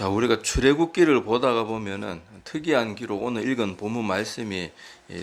자, 우리가 출애굽기를 보다가 보면은 특이한 기록, 오늘 읽은 본문 말씀이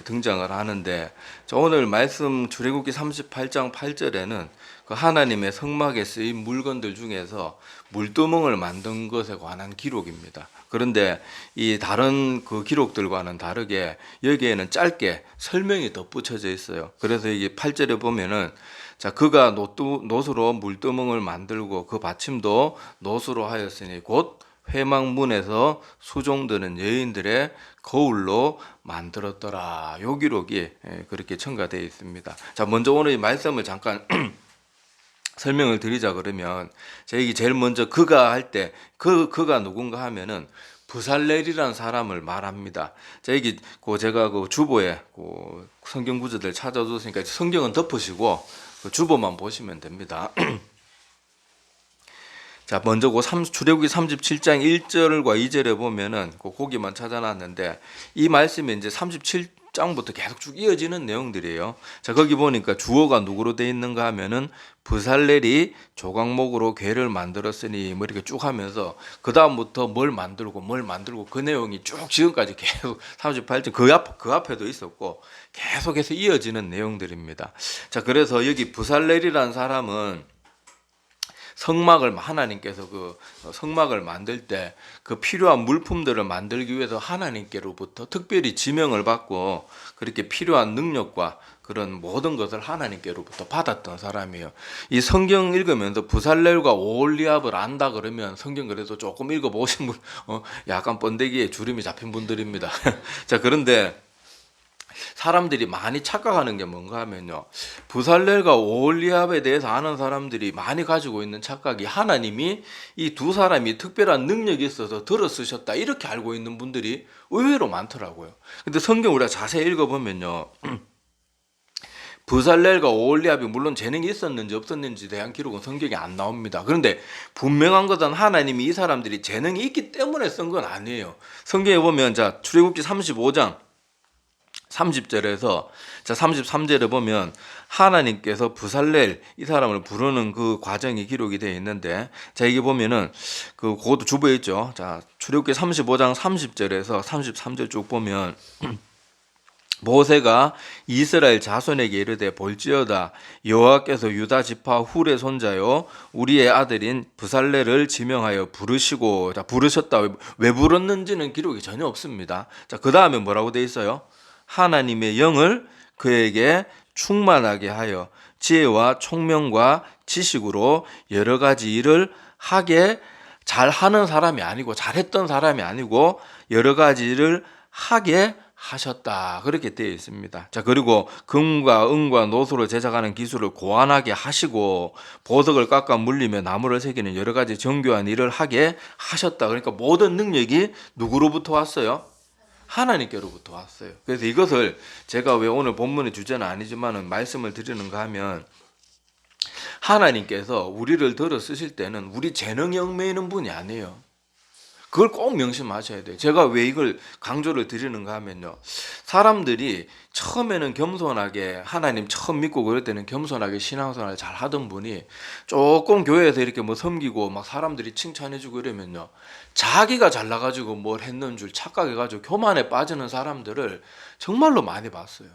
등장을 하는데, 자, 오늘 말씀 출애굽기 38장 8절에는 그 하나님의 성막에 쓰인 물건들 중에서 물두멍을 만든 것에 관한 기록입니다. 그런데 이 다른 그 기록들과는 다르게 여기에는 짧게 설명이 덧붙여져 있어요. 그래서 이게 8절에 보면은, 자, 그가 노수로 물두멍을 만들고 그 받침도 노수로 하였으니 곧 회막문에서 수종드는 여인들의 거울로 만들었더라. 요 기록이 그렇게 첨가되어 있습니다. 자, 먼저 오늘 이 말씀을 잠깐 설명을 드리자 그러면, 제가 제일 먼저 그가 할 때 그가 누군가 하면은 부살렐이라는 사람을 말합니다. 자, 여기 제가 그 주보에 성경 구절들 찾아줬으니까 성경은 덮으시고 그 주보만 보시면 됩니다. 자, 먼저 출애굽기 37장 1절과 2절에 보면은 거기만 찾아놨는데, 이 말씀이 이제 37장부터 계속 쭉 이어지는 내용들이에요. 자, 거기 보니까 주어가 누구로 돼 있는가 하면은 부살렐이 조각목으로 궤를 만들었으니 뭐 이렇게 쭉 하면서 그 다음부터 뭘 만들고 그 내용이 쭉 지금까지 계속 38장 그 앞에도 있었고 계속해서 이어지는 내용들입니다. 자, 그래서 여기 부살렐이라는 사람은 성막을 하나님께서 그 성막을 만들 때 그 필요한 물품들을 만들기 위해서 하나님께로부터 특별히 지명을 받고 그렇게 필요한 능력과 그런 모든 것을 하나님께로부터 받았던 사람이에요. 이 성경 읽으면서 부살렐과 오홀리압을 안다 그러면 성경 그래도 조금 읽어보신 분, 약간 번데기에 주름이 잡힌 분들입니다. 자, 그런데 사람들이 많이 착각하는 게 뭔가 하면요, 부살렐과 오홀리압에 대해서 아는 사람들이 많이 가지고 있는 착각이 하나님이 이 두 사람이 특별한 능력이 있어서 들어 쓰셨다 이렇게 알고 있는 분들이 의외로 많더라고요. 근데 성경 우리가 자세히 읽어보면요, 부살렐과 오홀리압이 물론 재능이 있었는지 없었는지 대한 기록은 성경에 안 나옵니다. 그런데 분명한 것은 하나님이 이 사람들이 재능이 있기 때문에 쓴 건 아니에요. 성경에 보면, 자, 출애굽기 35장 30절에서 33절에 보면 하나님께서 부살렐 이 사람을 부르는 그 과정이 기록이 되어 있는데, 자, 이게 보면은 그것도 주부에 있죠. 자, 출애굽기 35장 30절에서 33절 쭉 보면 모세가 이스라엘 자손에게 이르되 볼지어다 여호와께서 유다 지파 훌의 손자요 우리의 아들인 부살렐을 지명하여 부르시고, 자, 부르셨다. 왜 불렀는지는 기록이 전혀 없습니다. 자, 그 다음에 뭐라고 돼 있어요? 하나님의 영을 그에게 충만하게 하여 지혜와 총명과 지식으로 여러 가지 일을 하게, 잘하는 사람이 아니고 잘했던 사람이 아니고 여러 가지 일을 하게 하셨다. 그렇게 되어 있습니다. 자, 그리고 금과 은과 노수로 제작하는 기술을 고안하게 하시고 보석을 깎아 물리며 나무를 새기는 여러 가지 정교한 일을 하게 하셨다. 그러니까 모든 능력이 누구로부터 왔어요? 하나님께로부터 왔어요. 그래서 이것을 제가 왜 오늘 본문의 주제는 아니지만은 말씀을 드리는가 하면, 하나님께서 우리를 들어 쓰실 때는 우리 재능에 얽매이는 분이 아니에요. 그걸 꼭 명심하셔야 돼요. 제가 왜 이걸 강조를 드리는가 하면요, 사람들이 처음에는 겸손하게 하나님 처음 믿고 그럴 때는 겸손하게 신앙생활을 잘 하던 분이 조금 교회에서 이렇게 뭐 섬기고 막 사람들이 칭찬해주고 이러면요, 자기가 잘나가지고 뭘 했는 줄 착각해가지고 교만에 빠지는 사람들을 정말로 많이 봤어요.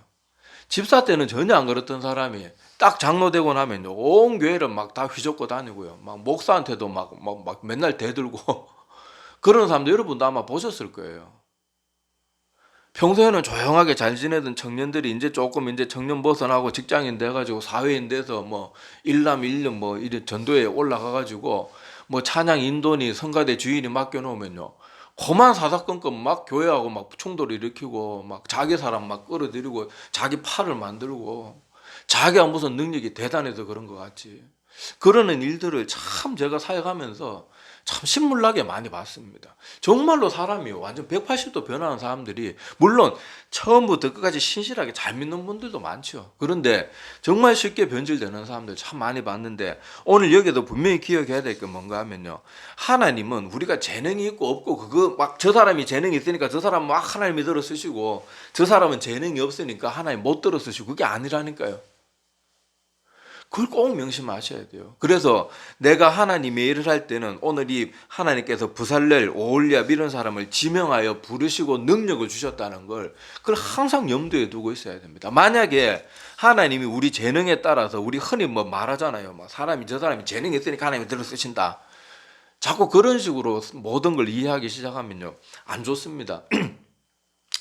집사 때는 전혀 안 그랬던 사람이 딱 장로 되고 나면요, 온 교회를 막 다 휘젓고 다니고요, 막 목사한테도 막 맨날 대들고 그런 사람도 여러분도 아마 보셨을 거예요. 평소에는 조용하게 잘 지내던 청년들이 이제 조금 이제 청년 벗어나고 직장인 돼가지고 사회인 돼서 뭐 일남 일녀 뭐 이런 전도에 올라가가지고 뭐 찬양 인도니 성가대 주인이 맡겨놓으면요, 그만 사사건건 막 교회하고 막 충돌을 일으키고 막 자기 사람 막 끌어들이고 자기 팔을 만들고 자기가 무슨 능력이 대단해서 그런 것 같지. 그러는 일들을 참 제가 사역하면서 참 신물나게 많이 봤습니다. 정말로 사람이 완전 180도 변하는 사람들이, 물론 처음부터 끝까지 신실하게 잘 믿는 분들도 많죠. 그런데 정말 쉽게 변질되는 사람들 참 많이 봤는데, 오늘 여기도 분명히 기억해야 될 게 뭔가 하면요, 하나님은 우리가 재능이 있고 없고 그거 막 저 사람이 재능이 있으니까 저 사람 막 하나님이 들어 쓰시고 저 사람은 재능이 없으니까 하나님 못 들어 쓰시고, 그게 아니라니까요. 그걸 꼭 명심하셔야 돼요. 그래서 내가 하나님의 일을 할 때는 오늘 이 하나님께서 부살렐, 오홀리압 이런 사람을 지명하여 부르시고 능력을 주셨다는 걸 그걸 항상 염두에 두고 있어야 됩니다. 만약에 하나님이 우리 재능에 따라서 우리 흔히 뭐 말하잖아요. 막 사람이 저 사람이 재능이 있으니까 하나님이 들어 쓰신다. 자꾸 그런 식으로 모든 걸 이해하기 시작하면요, 안 좋습니다.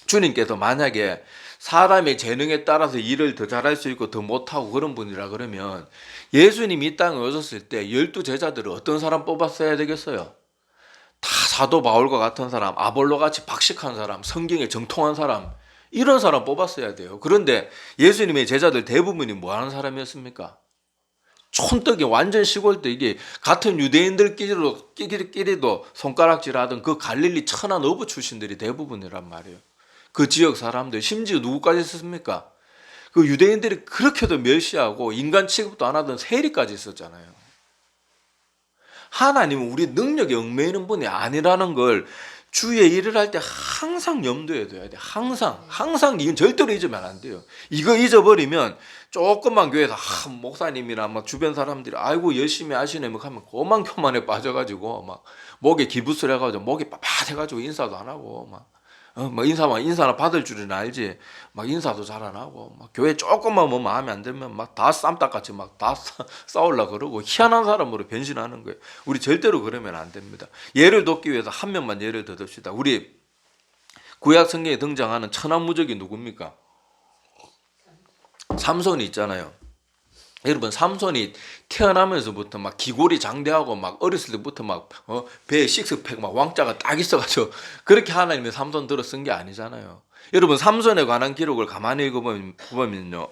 주님께서 만약에 사람의 재능에 따라서 일을 더 잘할 수 있고 더 못하고 그런 분이라 그러면 예수님이 이 땅에 오셨을 때 12제자들을 어떤 사람 뽑았어야 되겠어요? 다 사도 바울과 같은 사람, 아볼로같이 박식한 사람, 성경에 정통한 사람, 이런 사람 뽑았어야 돼요. 그런데 예수님의 제자들 대부분이 뭐 하는 사람이었습니까? 촌떡이 완전 시골 때 이게 같은 유대인들끼리도 손가락질하던 그 갈릴리 천한 어부 출신들이 대부분이란 말이에요. 그 지역 사람들, 심지어 누구까지 있었습니까? 그 유대인들이 그렇게도 멸시하고 인간 취급도 안 하던 세리까지 있었잖아요. 하나님은 우리 능력에 얽매이는 분이 아니라는 걸 주의 일을 할 때 항상 염두에 둬야 돼. 항상 이건 절대로 잊으면 안 돼요. 이거 잊어버리면 조금만 교회에서 목사님이나 막 주변 사람들이 아이고 열심히 하시네 막 하면 고만교만에 빠져가지고 막 목에 기부스를 해가지고 목이 빳빳해가지고 인사도 안 하고 막 인사나 받을 줄은 알지 막 인사도 잘 안 하고 막 교회 조금만 뭐 마음에 안 들면 막 다 쌈딱같이 막 다 싸우려 그러고 희한한 사람으로 변신하는 거예요. 우리 절대로 그러면 안 됩니다. 예를 돕기 위해서 한 명만 예를 더 듭시다. 우리 구약 성경에 등장하는 천하무적이 누굽니까? 삼손이 있잖아요. 여러분 삼손이 태어나면서부터 막 기골이 장대하고 막 어렸을 때부터 막 배에 식스팩 막 왕자가 딱 있어가지고 그렇게 하나님이 삼손 들어 쓴 게 아니잖아요. 여러분 삼손에 관한 기록을 가만히 읽어보면요.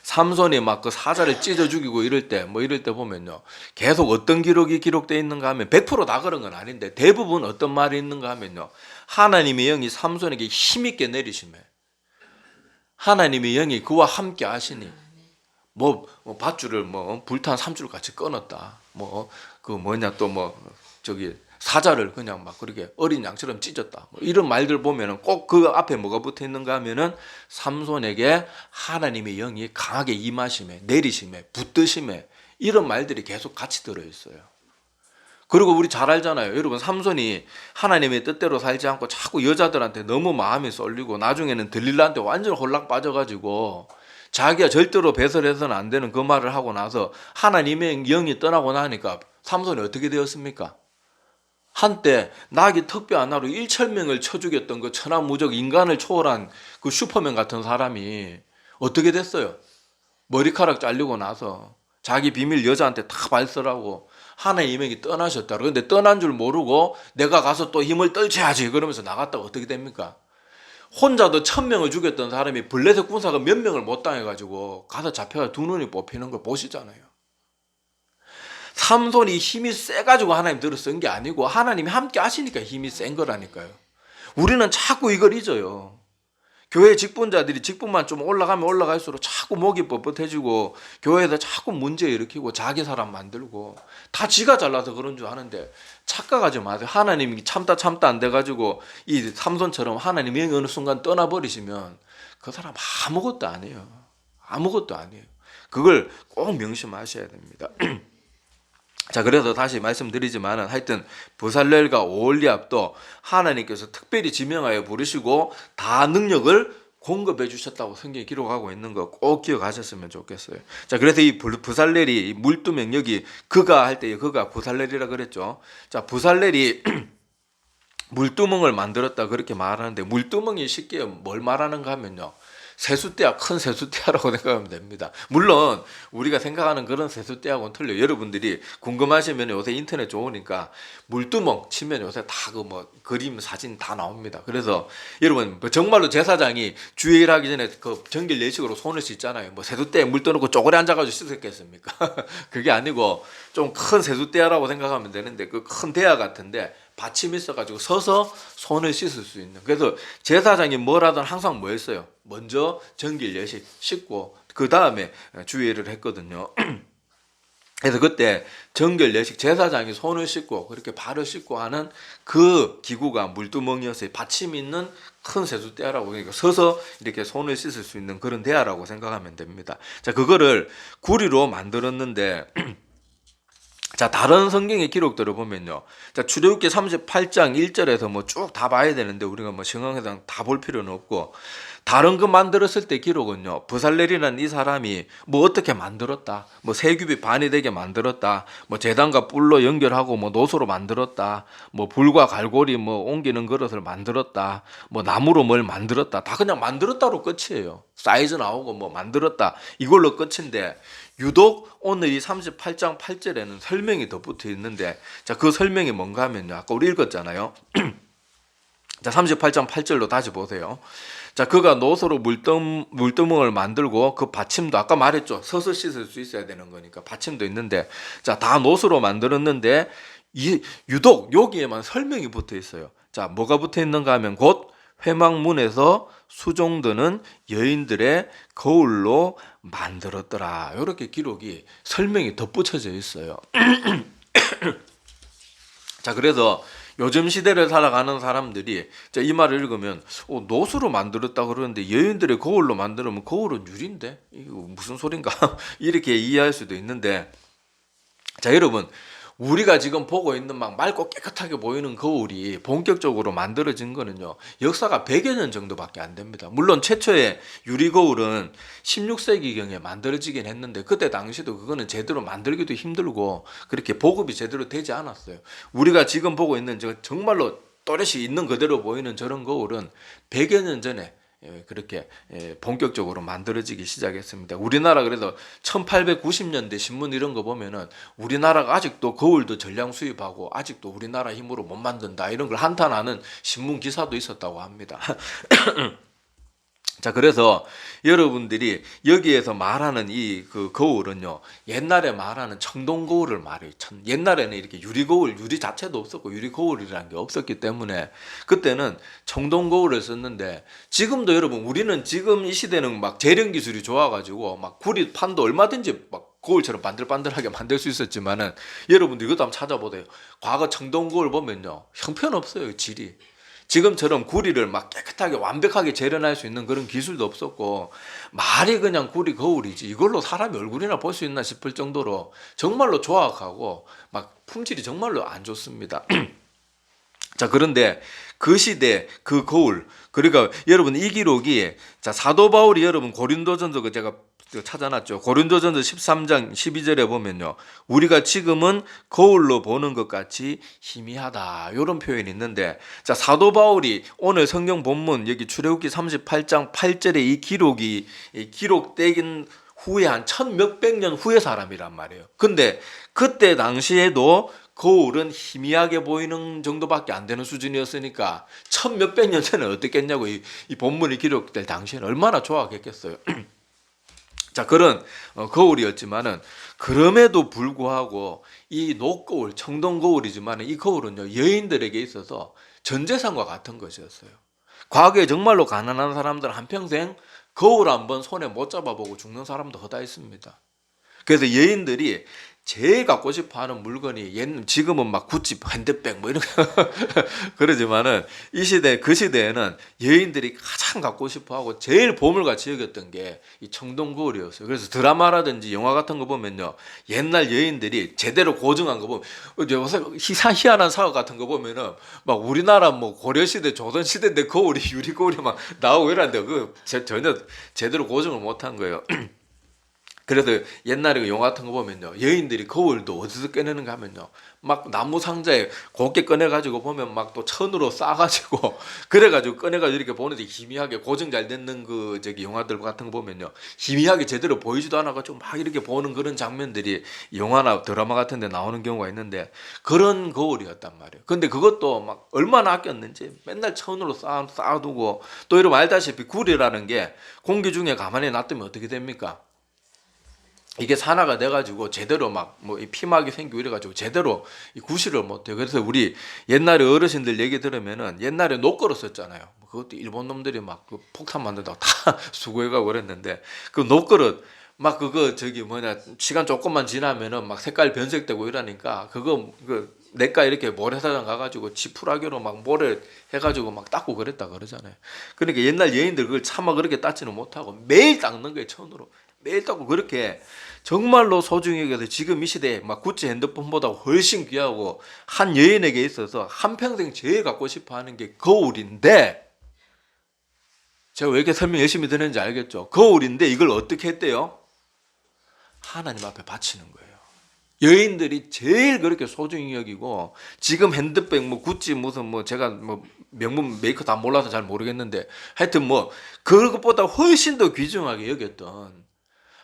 삼손이 막 그 사자를 찢어 죽이고 이럴 때 보면요. 계속 어떤 기록이 기록되어 있는가 하면 100%다 그런 건 아닌데 대부분 어떤 말이 있는가 하면요. 하나님의 영이 삼손에게 힘있게 내리시매. 하나님의 영이 그와 함께 하시니 밧줄을 불탄 삼줄 같이 끊었다. 사자를 그냥 막 그렇게 어린 양처럼 찢었다. 이런 말들 보면은 꼭 그 앞에 뭐가 붙어 있는가 하면은 삼손에게 하나님의 영이 강하게 임하심에, 내리심에, 붙드심에 이런 말들이 계속 같이 들어 있어요. 그리고 우리 잘 알잖아요. 여러분 삼손이 하나님의 뜻대로 살지 않고 자꾸 여자들한테 너무 마음이 쏠리고 나중에는 들릴라한테 완전 홀락 빠져가지고 자기가 절대로 배설해서는 안 되는 그 말을 하고 나서 하나님의 영이 떠나고 나니까 삼손이 어떻게 되었습니까? 한때 나귀 턱뼈 하나로 1,000명을 쳐 죽였던 그 천하무적 인간을 초월한 그 슈퍼맨 같은 사람이 어떻게 됐어요? 머리카락 잘리고 나서 자기 비밀 여자한테 다 발설하고 하나님의 영이 떠나셨다. 그런데 떠난 줄 모르고 내가 가서 또 힘을 떨쳐야지 그러면서 나갔다가 어떻게 됩니까? 혼자도 1,000명을 죽였던 사람이 블레셋 군사가 몇 명을 못 당해가지고 가서 잡혀가 두 눈이 뽑히는 걸 보시잖아요. 삼손이 힘이 세가지고 하나님 들어 쓴 게 아니고 하나님이 함께 하시니까 힘이 센 거라니까요. 우리는 자꾸 이걸 잊어요. 교회 직분자들이 직분만 좀 올라가면 올라갈수록 자꾸 목이 뻣뻣해지고 교회에서 자꾸 문제 일으키고 자기 사람 만들고 다 지가 잘나서 그런 줄 아는데 착각하지 마세요. 하나님이 참다 안 돼가지고 이 삼손처럼 하나님이 어느 순간 떠나버리시면 그 사람 아무것도 아니에요. 아무것도 아니에요. 그걸 꼭 명심하셔야 됩니다. 자, 그래서 다시 말씀드리지만은 하여튼 부살렐과 오홀리압도 하나님께서 특별히 지명하여 부르시고 다 능력을 공급해 주셨다고 성경에 기록하고 있는 거 꼭 기억하셨으면 좋겠어요. 자, 그래서 이 부살렐이 물두멍 여기 그가 할 때 그가 부살렐이라 그랬죠. 자, 부살렐이 물두멍을 만들었다 그렇게 말하는데 물두멍이 쉽게 뭘 말하는가 하면요. 세숫대야, 큰 세숫대야라고 생각하면 됩니다. 물론 우리가 생각하는 그런 세숫대하고는 틀려요. 여러분들이 궁금하시면 요새 인터넷 좋으니까 물두멍 치면 요새 다 그 그림 사진 다 나옵니다. 그래서 여러분 정말로 제사장이 주일 하기 전에 그 정결 예식으로 손을 씻잖아요. 세숫대에 물 떠놓고 쪼그려 앉아가지고 씻었겠습니까? 그게 아니고 좀 큰 세숫대야라고 생각하면 되는데 그 큰 대야 같은데 받침이 있어가지고 서서 손을 씻을 수 있는. 그래서 제사장이 뭘 하든 항상 뭐 했어요? 먼저 정결 예식 씻고 그 다음에 주의를 했거든요. 그래서 그때 정결 예식 제사장이 손을 씻고 그렇게 발을 씻고 하는 그 기구가 물두멍이었어요. 받침이 있는 큰 세숫대야라고, 그러니까 서서 이렇게 손을 씻을 수 있는 그런 대야라고 생각하면 됩니다. 자, 그거를 구리로 만들었는데 자, 다른 성경의 기록들을 보면요. 자, 출애굽기 38장 1절에서 뭐 쭉 다 봐야 되는데 우리가 뭐 시간상 다 볼 필요는 없고, 다른 거 만들었을 때 기록은요. 부살렐이라는 이 사람이 뭐 어떻게 만들었다. 뭐 세규비 반이 되게 만들었다. 뭐 제단과 뿔로 연결하고 뭐 노소로 만들었다. 뭐 불과 갈고리 뭐 옮기는 그릇을 만들었다. 뭐 나무로 뭘 만들었다. 다 그냥 만들었다로 끝이에요. 사이즈 나오고 뭐 만들었다. 이걸로 끝인데, 유독 오늘 이 38장 8절에는 설명이 덧붙여 있는데, 자, 그 설명이 뭔가 하면요. 아까 우리 읽었잖아요. 자, 38장 8절로 다시 보세요. 자, 그가 노소로 물두멍을 만들고 그 받침도 아까 말했죠. 서서 씻을 수 있어야 되는 거니까 받침도 있는데, 자, 다 노소로 만들었는데 유독 여기에만 설명이 붙어 있어요. 자, 뭐가 붙어 있는가 하면 곧 회막문에서 수종드는 여인들의 거울로 만들었더라. 이렇게 기록이 설명이 덧붙여져 있어요. 자, 그래서 요즘 시대를 살아가는 사람들이 이 말을 읽으면 노수로 만들었다 그러는데 여인들의 거울로 만들면 거울은 유리인데 이거 무슨 소린가 이렇게 이해할 수도 있는데, 자, 여러분, 우리가 지금 보고 있는 막 맑고 깨끗하게 보이는 거울이 본격적으로 만들어진 거는요, 역사가 100여 년 정도밖에 안 됩니다. 물론 최초의 유리 거울은 16세기경에 만들어지긴 했는데, 그때 당시도 그거는 제대로 만들기도 힘들고 그렇게 보급이 제대로 되지 않았어요. 우리가 지금 보고 있는 정말로 또렷이 있는 그대로 보이는 저런 거울은 100여 년 전에 그렇게 본격적으로 만들어지기 시작했습니다. 우리나라 그래도 1890년대 신문 이런 거 보면은 우리나라가 아직도 거울도 전량 수입하고 아직도 우리나라 힘으로 못 만든다 이런 걸 한탄하는 신문 기사도 있었다고 합니다. 자, 그래서 여러분들이 여기에서 말하는 이 그 거울은요, 옛날에 말하는 청동 거울을 말해요. 옛날에는 이렇게 유리 거울, 유리 자체도 없었고 유리 거울이라는 게 없었기 때문에 그때는 청동 거울을 썼는데, 지금도 여러분 우리는 지금 이 시대는 막 재련 기술이 좋아가지고 막 구리판도 얼마든지 막 거울처럼 반들반들하게 만들 수 있었지만은, 여러분들 이것도 한번 찾아보세요. 과거 청동 거울 보면요, 형편없어요, 질이. 지금처럼 구리를 막 깨끗하게 완벽하게 재련할 수 있는 그런 기술도 없었고, 말이 그냥 구리 거울이지 이걸로 사람이 얼굴이나 볼 수 있나 싶을 정도로 정말로 조악하고 막 품질이 정말로 안 좋습니다. 자, 그런데 그 시대 그 거울, 그러니까 여러분 이 기록이, 자, 사도 바울이 여러분 고린도전서 제가 찾아놨죠. 고린도전서 13장 12절에 보면요, 우리가 지금은 거울로 보는 것 같이 희미하다 이런 표현이 있는데, 자, 사도 바울이 오늘 성경 본문 여기 출애굽기 38장 8절에 이 기록이 기록된 후에 한 1000몇백 년 후의 사람이란 말이에요. 근데 그때 당시에도 거울은 희미하게 보이는 정도밖에 안 되는 수준이었으니까 1000몇백 년 전에 어떻겠냐고, 이 본문이 기록될 당시에는 얼마나 좋아했겠어요. 자, 그런 거울이었지만은, 그럼에도 불구하고 이 녹거울, 청동 거울이지만 이 거울은요, 여인들에게 있어서 전 재산과 같은 것이었어요. 과거에 정말로 가난한 사람들 한평생 거울 한번 손에 못 잡아보고 죽는 사람도 허다 있습니다. 그래서 여인들이 제일 갖고 싶어 하는 물건이, 지금은 막 구찌, 핸드백 뭐 이런 거 그러지만은 이 시대, 그 시대에는 여인들이 가장 갖고 싶어 하고 제일 보물같이 여겼던 게 이 청동 거울이었어요. 그래서 드라마라든지 영화 같은 거 보면요, 옛날 여인들이 제대로 고증한 거 보면, 요새 희한한 사과 같은 거 보면은 막 우리나라 뭐 고려시대, 조선시대인데 거울이, 유리 거울이 막 나오고 이러는데 전혀 제대로 고증을 못한 거예요. 그래서 옛날에 그 영화 같은 거 보면요, 여인들이 거울도 어디서 꺼내는가 하면요, 막 나무 상자에 곱게 꺼내가지고 보면 막 또 천으로 싸가지고 그래가지고 꺼내가지고 이렇게 보는데, 희미하게 고증 잘 됐는 그 영화들 같은 거 보면요, 희미하게 제대로 보이지도 않아가지고 막 이렇게 보는 그런 장면들이 영화나 드라마 같은 데 나오는 경우가 있는데, 그런 거울이었단 말이에요. 근데 그것도 막 얼마나 아꼈는지 맨날 천으로 쌓아두고, 또 이러면 알다시피 구리라는 게 공기 중에 가만히 놔두면 어떻게 됩니까? 이게 산화가 돼가지고 제대로 막 뭐 피막이 생기고 이래가지고 제대로 구실을 못해요. 그래서 우리 옛날에 어르신들 얘기 들으면은 옛날에 녹거를 썼잖아요. 그것도 일본 놈들이 막 그 폭탄 만든다고 다 수거해가고 그랬는데, 그 녹거를 막 그거 시간 조금만 지나면은 막 색깔 변색되고 이러니까 그거 내과 이렇게 모래사장 가가지고 지푸라기로 막 모래 해가지고 막 닦고 그랬다 그러잖아요. 그러니까 옛날 여인들 그걸 차마 그렇게 닦지는 못하고 매일 닦는 거예요, 천으로. 매일 닦고 그렇게 정말로 소중히 여겨서 지금 이 시대에 막 구찌 핸드폰보다 훨씬 귀하고 한 여인에게 있어서 한평생 제일 갖고 싶어 하는 게 거울인데, 제가 왜 이렇게 설명 열심히 드는지 알겠죠? 거울인데 이걸 어떻게 했대요? 하나님 앞에 바치는 거예요. 여인들이 제일 그렇게 소중히 여기고, 지금 핸드백 구찌 제가 명품 메이커 다 몰라서 잘 모르겠는데, 하여튼 그것보다 훨씬 더 귀중하게 여겼던,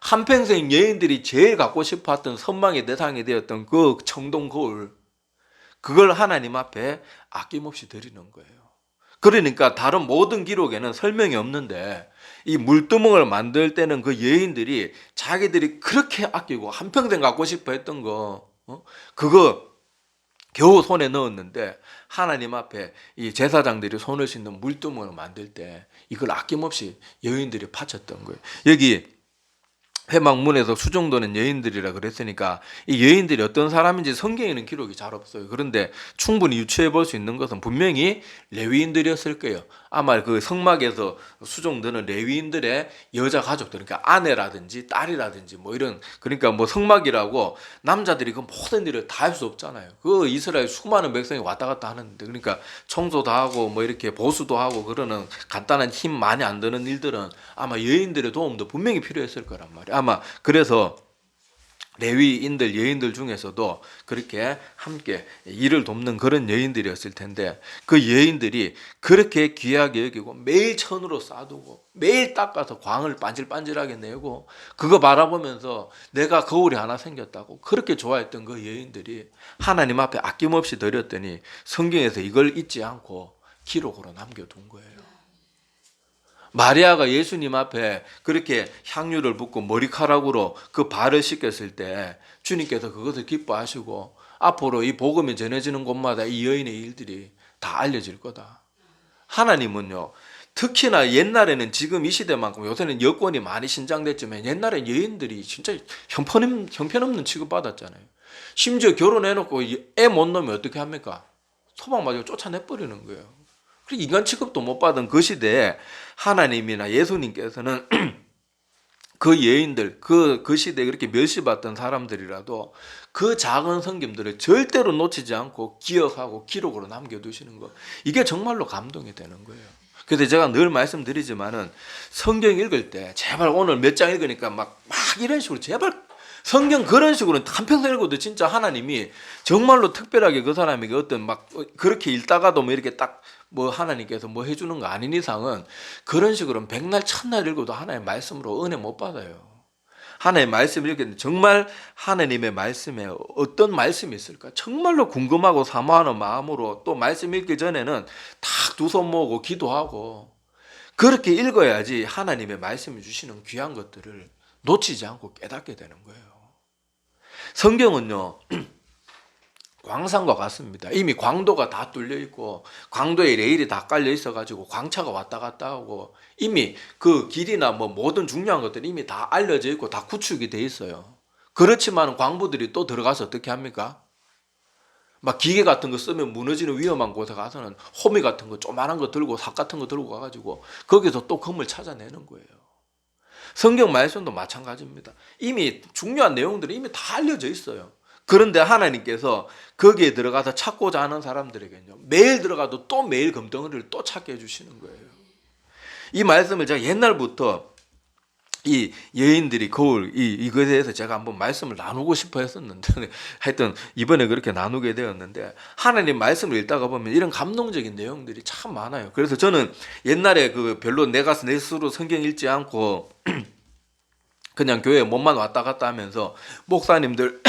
한평생 여인들이 제일 갖고 싶었던 선망의 대상이 되었던 그 청동 거울, 그걸 하나님 앞에 아낌없이 드리는 거예요. 그러니까 다른 모든 기록에는 설명이 없는데, 이 물두멍을 만들 때는 그 여인들이 자기들이 그렇게 아끼고 한평생 갖고 싶어 했던 그거 겨우 손에 넣었는데, 하나님 앞에 이 제사장들이 손을 씻는 물두멍을 만들 때 이걸 아낌없이 여인들이 바쳤던 거예요. 여기 회막문에서 수종도는 여인들이라 그랬으니까 이 여인들이 어떤 사람인지 성경에는 기록이 잘 없어요. 그런데 충분히 유추해 볼 수 있는 것은 분명히 레위인들이었을 거예요. 아마 그 성막에서 수종도는 레위인들의 여자 가족들, 그러니까 아내라든지 딸이라든지 이런, 그러니까 성막이라고 남자들이 그 모든 일을 다 할 수 없잖아요. 그 이스라엘 수많은 백성이 왔다 갔다 하는데, 그러니까 청소도 하고 이렇게 보수도 하고 그러는 간단한 힘 많이 안 드는 일들은 아마 여인들의 도움도 분명히 필요했을 거란 말이에요. 아마 그래서 레위인들, 여인들 중에서도 그렇게 함께 일을 돕는 그런 여인들이었을 텐데, 그 여인들이 그렇게 귀하게 여기고 매일 천으로 싸두고 매일 닦아서 광을 반질반질하게 내고 그거 바라보면서 내가 거울이 하나 생겼다고 그렇게 좋아했던 그 여인들이 하나님 앞에 아낌없이 드렸더니 성경에서 이걸 잊지 않고 기록으로 남겨둔 거예요. 마리아가 예수님 앞에 그렇게 향유를 붓고 머리카락으로 그 발을 씻겼을 때 주님께서 그것을 기뻐하시고 앞으로 이 복음이 전해지는 곳마다 이 여인의 일들이 다 알려질 거다. 하나님은요, 특히나 옛날에는 지금 이 시대만큼, 요새는 여권이 많이 신장됐지만 옛날엔 여인들이 진짜 형편없는 취급받았잖아요. 심지어 결혼해놓고 애 못 낳으면 어떻게 합니까? 소방 맞고 쫓아내버리는 거예요. 인간 취급도 못 받은 그 시대에 하나님이나 예수님께서는 그 여인들, 그 시대에 그렇게 멸시받던 사람들이라도 그 작은 섬김들을 절대로 놓치지 않고 기억하고 기록으로 남겨두시는 거, 이게 정말로 감동이 되는 거예요. 그래서 제가 늘 말씀드리지만은 성경 읽을 때 제발 오늘 몇 장 읽으니까 막 이런 식으로 제발 성경 그런 식으로 한평생 읽어도 진짜 하나님이 정말로 특별하게 그 사람에게 어떤 그렇게 읽다가도 이렇게 딱 하나님께서 해주는 거 아닌 이상은 그런 식으로 백날 첫날 읽어도 하나님의 말씀으로 은혜 못 받아요. 하나님의 말씀을 읽겠는데 정말 하나님의 말씀에 어떤 말씀이 있을까 정말로 궁금하고 사모하는 마음으로, 또 말씀 읽기 전에는 딱 두 손 모으고 기도하고 그렇게 읽어야지 하나님의 말씀이 주시는 귀한 것들을 놓치지 않고 깨닫게 되는 거예요. 성경은요, 광산과 같습니다. 이미 광도가 다 뚫려 있고 광도에 레일이 다 깔려 있어가지고 광차가 왔다 갔다 하고 이미 그 길이나 모든 중요한 것들이 이미 다 알려져 있고 다 구축이 돼 있어요. 그렇지만 광부들이 또 들어가서 어떻게 합니까? 기계 같은 거 쓰면 무너지는 위험한 곳에 가서는 호미 같은 거 조그만한 거 들고 삭 같은 거 들고 가가지고 거기서 또 금을 찾아내는 거예요. 성경 말씀도 마찬가지입니다. 이미 중요한 내용들이 이미 다 알려져 있어요. 그런데 하나님께서 거기에 들어가서 찾고자 하는 사람들에게는요, 매일 들어가도 또 매일 금덩어리를 또 찾게 해주시는 거예요. 이 말씀을 제가 옛날부터 이 여인들이 거울 이거에 대해서 제가 한번 말씀을 나누고 싶어 했었는데 하여튼 이번에 그렇게 나누게 되었는데, 하나님 말씀을 읽다가 보면 이런 감동적인 내용들이 참 많아요. 그래서 저는 옛날에 별로 내가 내 스스로 성경 읽지 않고 그냥 교회에 몸만 왔다 갔다 하면서 목사님들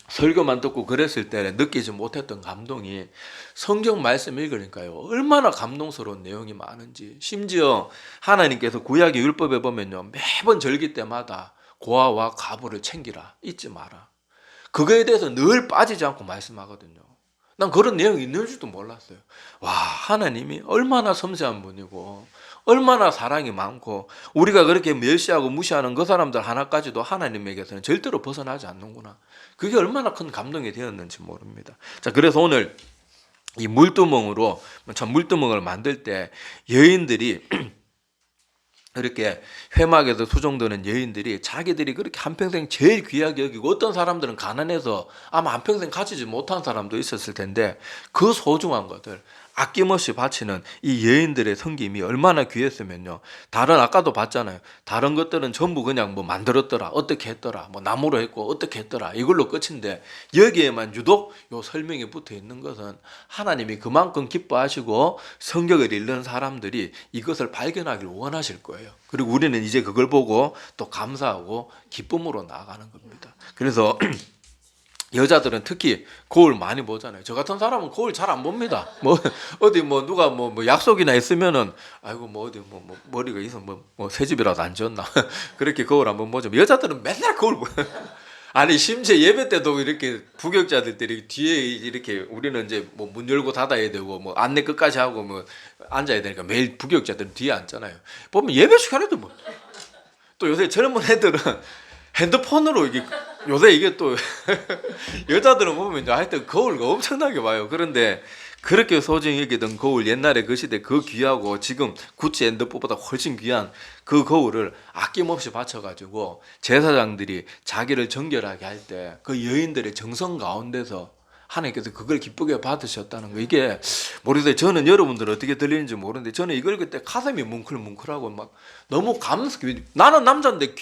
설교만 듣고 그랬을 때 느끼지 못했던 감동이 성경 말씀 읽으니까요, 얼마나 감동스러운 내용이 많은지. 심지어 하나님께서 구약의 율법에 보면요, 매번 절기 때마다 고아와 과부를 챙기라, 잊지 마라, 그거에 대해서 늘 빠지지 않고 말씀하거든요. 난 그런 내용이 있는 줄도 몰랐어요. 와, 하나님이 얼마나 섬세한 분이고 얼마나 사랑이 많고 우리가 그렇게 멸시하고 무시하는 그 사람들 하나까지도 하나님에게서는 절대로 벗어나지 않는구나. 그게 얼마나 큰 감동이 되었는지 모릅니다. 자, 그래서 오늘 이 물두멍으로 참 물두멍을 만들 때 여인들이 이렇게 회막에서 수종드는 여인들이 자기들이 그렇게 한평생 제일 귀하게 여기고, 어떤 사람들은 가난해서 아마 한평생 가지지 못한 사람도 있었을 텐데 그 소중한 것들 아낌없이 바치는 이 여인들의 섬김이 얼마나 귀했으면요. 다른 아까도 봤잖아요. 다른 것들은 전부 그냥 뭐 만들었더라, 어떻게 했더라, 뭐 나무로 했고 어떻게 했더라, 이걸로 끝인데 여기에만 유독 요 설명이 붙어 있는 것은 하나님이 그만큼 기뻐하시고 성경을 읽는 사람들이 이것을 발견하길 원하실 거예요. 그리고 우리는 이제 그걸 보고 또 감사하고 기쁨으로 나아가는 겁니다. 그래서 여자들은 특히 거울 많이 보잖아요. 저 같은 사람은 거울 잘 안 봅니다. 뭐 어디 뭐 누가 뭐 약속이나 있으면은 아이고 뭐 어디 뭐 머리가 있어 뭐 새집이라도 안 지었나 그렇게 거울 한번 보죠. 여자들은 맨날 거울 보. 아니 심지어 예배 때도 이렇게 부격자들이 뒤에 이렇게 우리는 이제 뭐 문 열고 닫아야 되고 뭐 안내 끝까지 하고 뭐 앉아야 되니까 매일 부격자들은 뒤에 앉잖아요. 보면 예배 시간에도 뭐 또 요새 젊은 애들은 핸드폰으로 이게 요새 이게 또 여자들은 보면 이제 하여튼 거울 엄청나게 봐요. 그런데 그렇게 소중히 여기던 거울, 옛날에 그 시대 그 귀하고 지금 구찌 핸드폰보다 훨씬 귀한 그 거울을 아낌없이 바쳐가지고 제사장들이 자기를 정결하게 할 때 그 여인들의 정성 가운데서 하나님께서 그걸 기쁘게 받으셨다는 거, 이게 모르겠어요. 저는 여러분들 어떻게 들리는지 모르는데 저는 이걸 그때 가슴이 뭉클뭉클하고 막 너무 나는 남자인데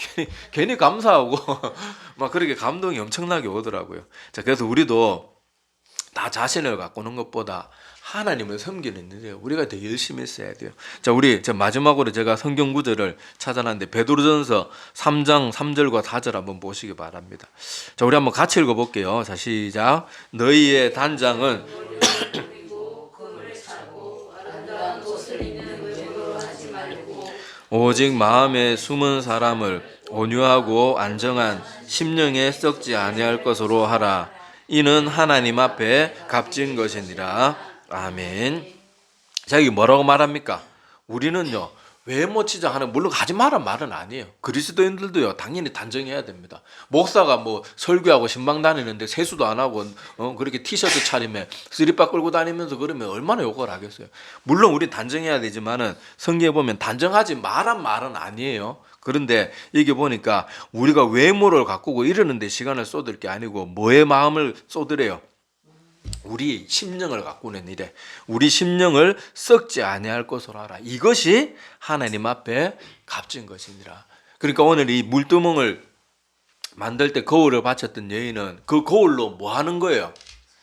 괜히 감사하고 막 그렇게 감동이 엄청나게 오더라고요. 자, 그래서 우리도 나 자신을 가꾸는 것보다 하나님을 섬기는 일에 우리가 더 열심히 했어야 돼요. 자, 우리 마지막으로 제가 성경 구절을 찾아놨는데 베드로전서 3장 3절과 4절 한번 보시기 바랍니다. 자, 우리 한번 같이 읽어볼게요. 자, 시작. 너희의 단장은 오직 마음에 숨은 사람을 온유하고 안정한 심령에 썩지 아니할 것으로 하라. 이는 하나님 앞에 값진 것이니라. 아멘. 자, 이게 뭐라고 말합니까? 우리는요, 외모 치장하는, 물론 하지 말란 말은 아니에요. 그리스도인들도요, 당연히 단정해야 됩니다. 목사가 뭐 설교하고 신방 다니는데 세수도 안 하고 그렇게 티셔츠 차림에 쓰리빠 끌고 다니면서 그러면 얼마나 욕을 하겠어요. 물론 우리 단정해야 되지만은 성경에 보면 단정하지 말란 말은 아니에요. 그런데 여기 보니까 우리가 외모를 가꾸고 이러는 데 시간을 쏟을 게 아니고 뭐에 마음을 쏟으래요? 우리 심령을 가꾸는 일에 우리 심령을 썩지 아니할 것으로 하라. 이것이 하나님 앞에 값진 것이니라. 그러니까 오늘 이 물두멍을 만들 때 거울을 바쳤던 여인은 그 거울로 뭐 하는 거예요?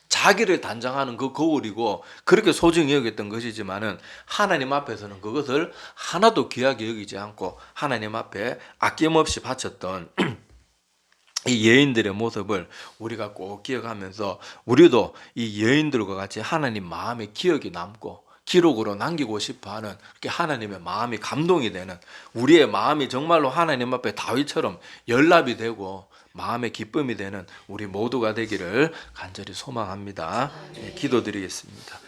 자기를 단장하는 그 거울이고 그렇게 소중히 여겼던 것이지만은 하나님 앞에서는 그것을 하나도 귀하게 여기지 않고 하나님 앞에 아낌없이 바쳤던 이 여인들의 모습을 우리가 꼭 기억하면서 우리도 이 여인들과 같이 하나님 마음에 기억이 남고 기록으로 남기고 싶어하는, 그렇게 하나님의 마음이 감동이 되는, 우리의 마음이 정말로 하나님 앞에 다윗처럼 연락이 되고 마음의 기쁨이 되는 우리 모두가 되기를 간절히 소망합니다. 기도드리겠습니다.